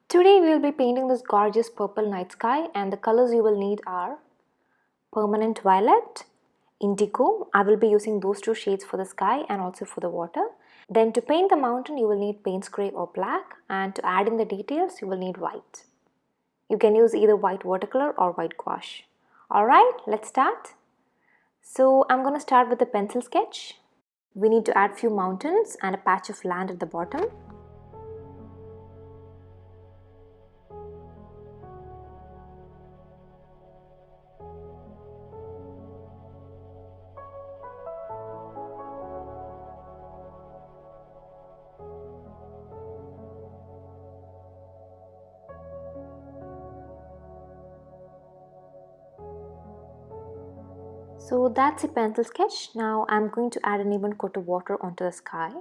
Today we will be painting this gorgeous purple night sky, and the colors you will need are permanent violet, indigo. I will be using those two shades for the sky and also for the water. Then to paint the mountain you will need paints gray or black, and to add in the details you will need white. You can use either white watercolor or white gouache. Alright, let's start. So I'm going to start with the pencil sketch. We need to add few mountains and a patch of land at the bottom. So that's a pencil sketch. Now I'm going to add an even coat of water onto the sky.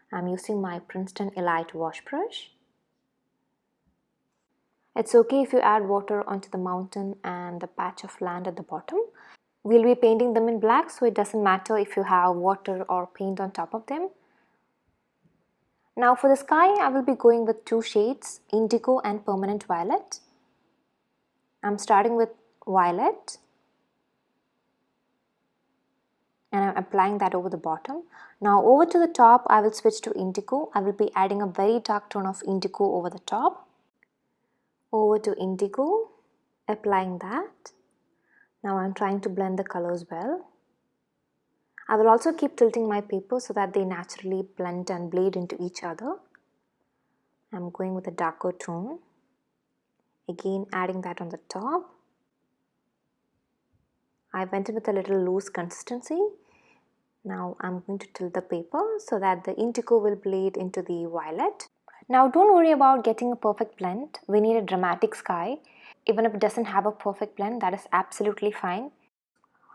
I'm using my Princeton Elite wash brush. It's okay if you add water onto the mountain and the patch of land at the bottom. We'll be painting them in black, so it doesn't matter if you have water or paint on top of them. Now for the sky, I will be going with two shades, indigo and permanent violet. I'm starting with violet. And I'm applying that over the bottom. Now over to the top, I will switch to indigo. I will be adding a very dark tone of indigo over the top. Over to indigo, applying that. Now I'm trying to blend the colors well. I will also keep tilting my paper so that they naturally blend and bleed into each other. I'm going with a darker tone. Again, adding that on the top. I went in with a little loose consistency. Now I'm going to tilt the paper so that the indigo will bleed into the violet. Now don't worry about getting a perfect blend. We need a dramatic sky. Even if it doesn't have a perfect blend, that is absolutely fine.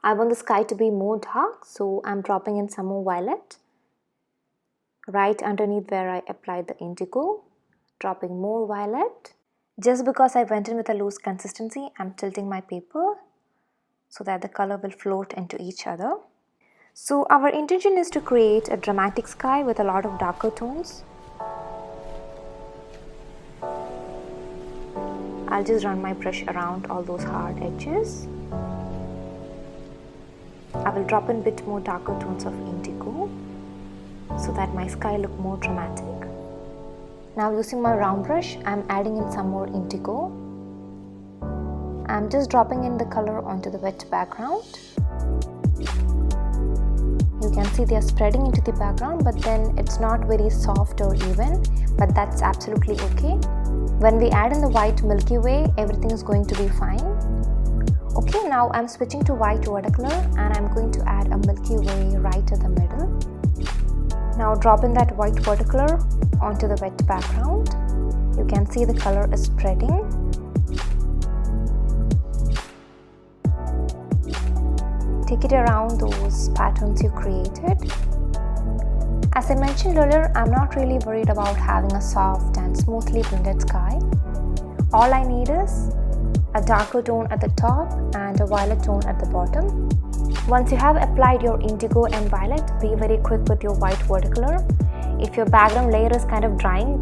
I want the sky to be more dark, so I'm dropping in some more violet. Right underneath where I applied the indigo, dropping more violet. Just because I went in with a loose consistency, I'm tilting my paper so that the color will float into each other. So our intention is to create a dramatic sky with a lot of darker tones. I'll just run my brush around all those hard edges. I will drop in a bit more darker tones of indigo so that my sky look more dramatic. Now using my round brush, I'm adding in some more indigo. I'm just dropping in the color onto the wet background. You can see they are spreading into the background, but then it's not very soft or even, but that's absolutely okay. When we add in the white Milky Way, everything is going to be fine. Okay, now I'm switching to white watercolor and I'm going to add a Milky Way right at the middle. Now drop in that white watercolor onto the wet background. You can see the color is spreading. Take it around those patterns you created. As I mentioned earlier, I'm not really worried about having a soft and smoothly blended sky. All I need is a darker tone at the top and a violet tone at the bottom. Once you have applied your indigo and violet, be very quick with your white watercolor. If your background layer is kind of drying,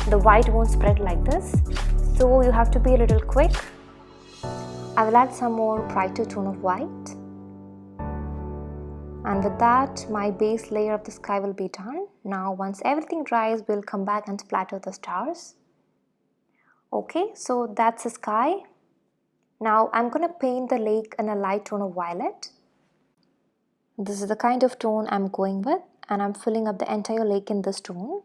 the white won't spread like this, so you have to be a little quick. I will add some more brighter tone of white. And with that, my base layer of the sky will be done. Now once everything dries, we'll come back and splatter the stars. Okay, so that's the sky. Now I'm going to paint the lake in a light tone of violet. This is the kind of tone I'm going with, and I'm filling up the entire lake in this tone.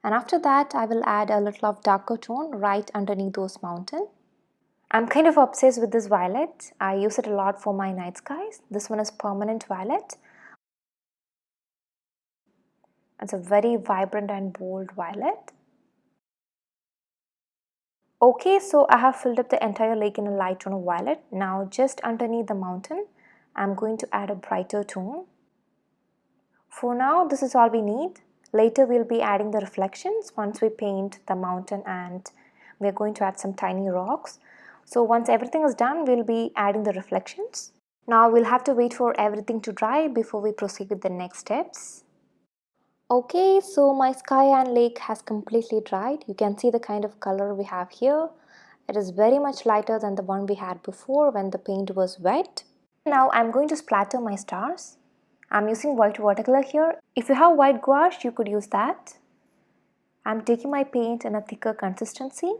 And after that, I will add a little of darker tone right underneath those mountains. I'm kind of obsessed with this violet. I use it a lot for my night skies. This one is permanent violet. It's a very vibrant and bold violet. Okay, so I have filled up the entire lake in a light tone of violet. Now just underneath the mountain, I'm going to add a brighter tone. For now, this is all we need. Later we'll be adding the reflections once we paint the mountain, and we're going to add some tiny rocks. So once everything is done, we'll be adding the reflections. Now we'll have to wait for everything to dry before we proceed with the next steps. Okay, so my sky and lake has completely dried. You can see the kind of color we have here. It is very much lighter than the one we had before when the paint was wet. Now I'm going to splatter my stars. I'm using white watercolor here. If you have white gouache, you could use that. I'm taking my paint in a thicker consistency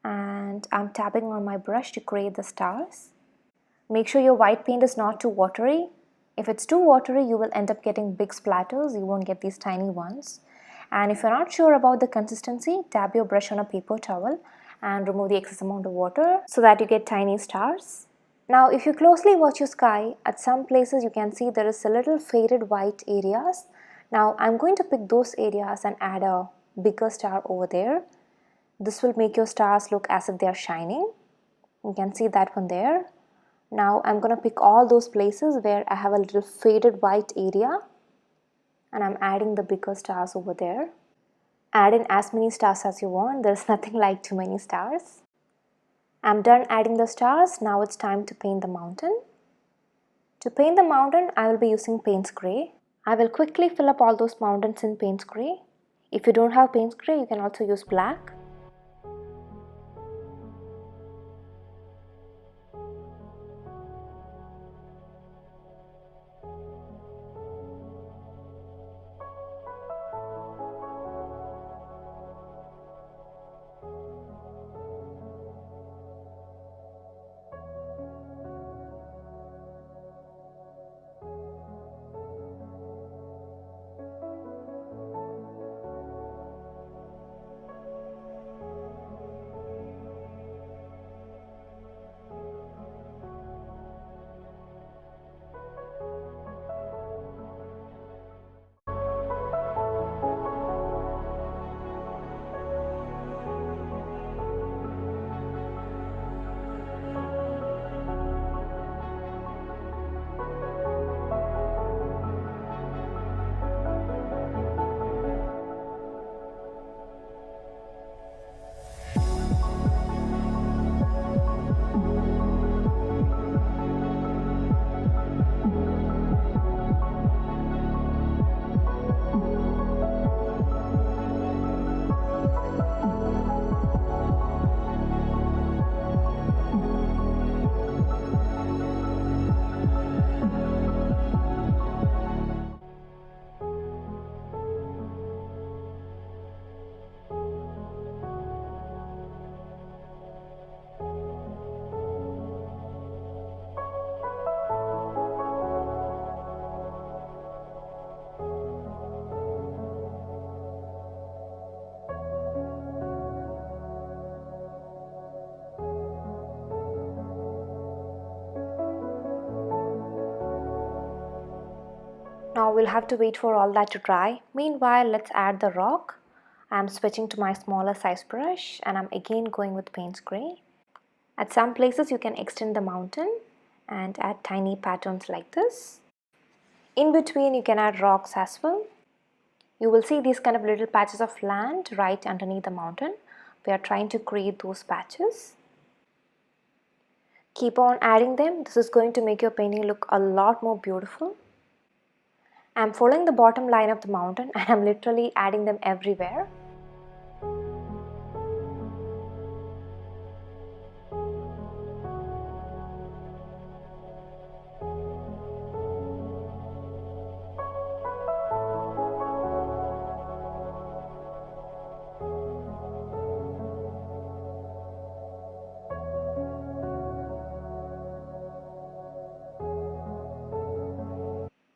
and I'm tapping on my brush to create the stars. Make sure your white paint is not too watery. If it's too watery, you will end up getting big splatters. You won't get these tiny ones. And if you're not sure about the consistency, dab your brush on a paper towel and remove the excess amount of water so that you get tiny stars. Now, if you closely watch your sky, at some places you can see there is a little faded white areas. Now, I'm going to pick those areas and add a bigger star over there. This will make your stars look as if they are shining. You can see that one there. Now I'm going to pick all those places where I have a little faded white area and I'm adding the bigger stars over there. Add in as many stars as you want. There's nothing like too many stars. I'm done adding the stars. Now it's time to paint the mountain. To paint the mountain, I will be using Payne's Gray. I will quickly fill up all those mountains in Payne's Gray. If you don't have Payne's Gray, you can also use black. Now we'll have to wait for all that to dry. Meanwhile, let's add the rock. I'm switching to my smaller size brush and I'm again going with Payne's Gray. At some places you can extend the mountain and add tiny patterns like this. In between you can add rocks as well. You will see these kind of little patches of land right underneath the mountain. We are trying to create those patches. Keep on adding them. This is going to make your painting look a lot more beautiful. I'm following the bottom line of the mountain and I'm literally adding them everywhere.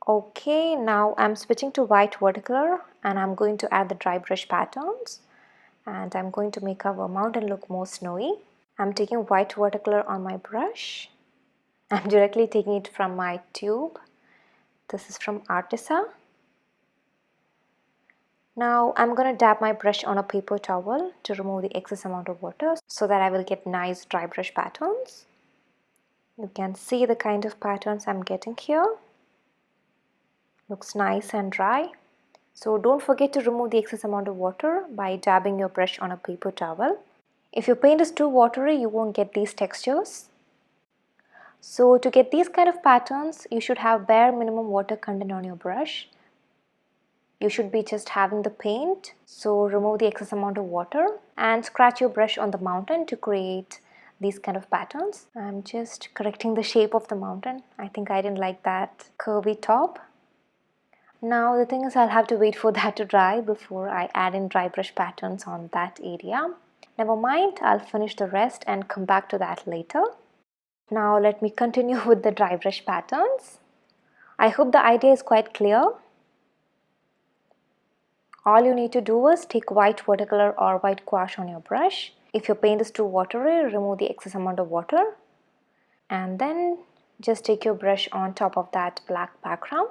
Okay, now I'm switching to white watercolor and I'm going to add the dry brush patterns and I'm going to make our mountain look more snowy. I'm taking white watercolor on my brush. I'm directly taking it from my tube. This is from Artisa. Now I'm going to dab my brush on a paper towel to remove the excess amount of water so that I will get nice dry brush patterns. You can see the kind of patterns I'm getting here. Looks nice and dry. So don't forget to remove the excess amount of water by dabbing your brush on a paper towel. If your paint is too watery, you won't get these textures. So to get these kind of patterns, you should have bare minimum water content on your brush. You should be just having the paint, so remove the excess amount of water and scratch your brush on the mountain to create these kind of patterns. I'm just correcting the shape of the mountain. I think I didn't like that curvy top. Now the thing is, I'll have to wait for that to dry before I add in dry brush patterns on that area. Never mind, I'll finish the rest and come back to that later. Now let me continue with the dry brush patterns. I hope the idea is quite clear. All you need to do is take white watercolor or white gouache on your brush. If your paint is too watery, remove the excess amount of water. And then just take your brush on top of that black background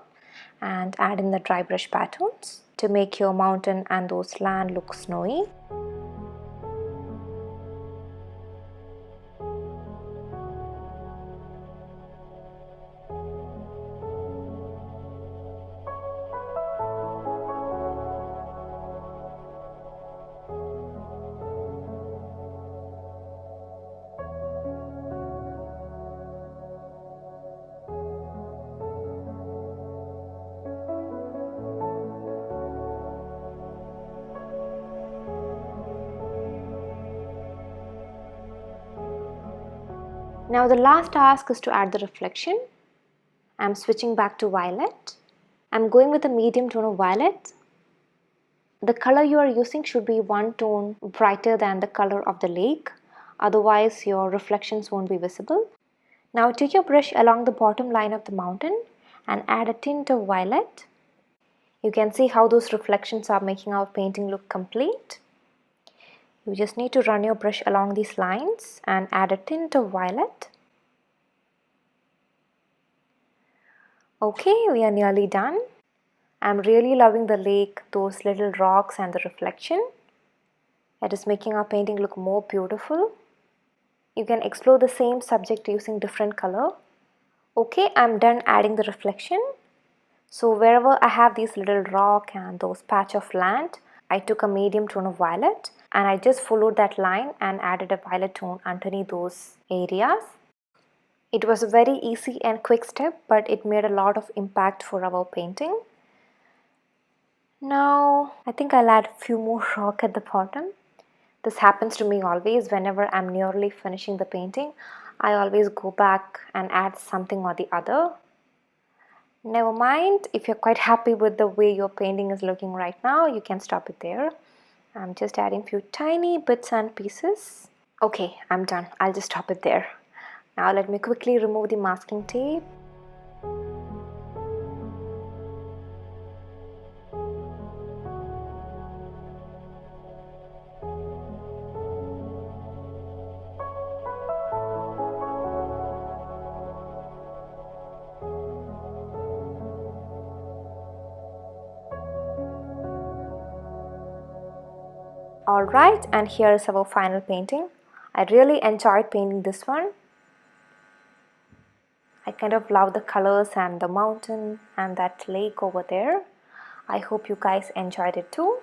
and add in the dry brush patterns to make your mountain and those land look snowy. Now the last task is to add the reflection. I'm switching back to violet. I'm going with a medium tone of violet. The color you are using should be one tone brighter than the color of the lake, otherwise your reflections won't be visible. Now take your brush along the bottom line of the mountain and add a tint of violet. You can see how those reflections are making our painting look complete. You just need to run your brush along these lines and add a tint of violet. Okay, we are nearly done. I'm really loving the lake, those little rocks and the reflection. It is making our painting look more beautiful. You can explore the same subject using different color. Okay, I'm done adding the reflection. So wherever I have these little rock and those patch of land, I took a medium tone of violet and I just followed that line and added a violet tone underneath those areas. It was a very easy and quick step, but it made a lot of impact for our painting. Now I think I'll add a few more rock at the bottom. This happens to me always whenever I'm nearly finishing the painting. I always go back and add something or the other. Never mind, if you're quite happy with the way your painting is looking right now, you can stop it there. I'm just adding a few tiny bits and pieces. Okay, I'm done. I'll just stop it there. Now let me quickly remove the masking tape. Alright, and here is our final painting. I really enjoyed painting this one. I kind of love the colors and the mountain and that lake over there. I hope you guys enjoyed it too.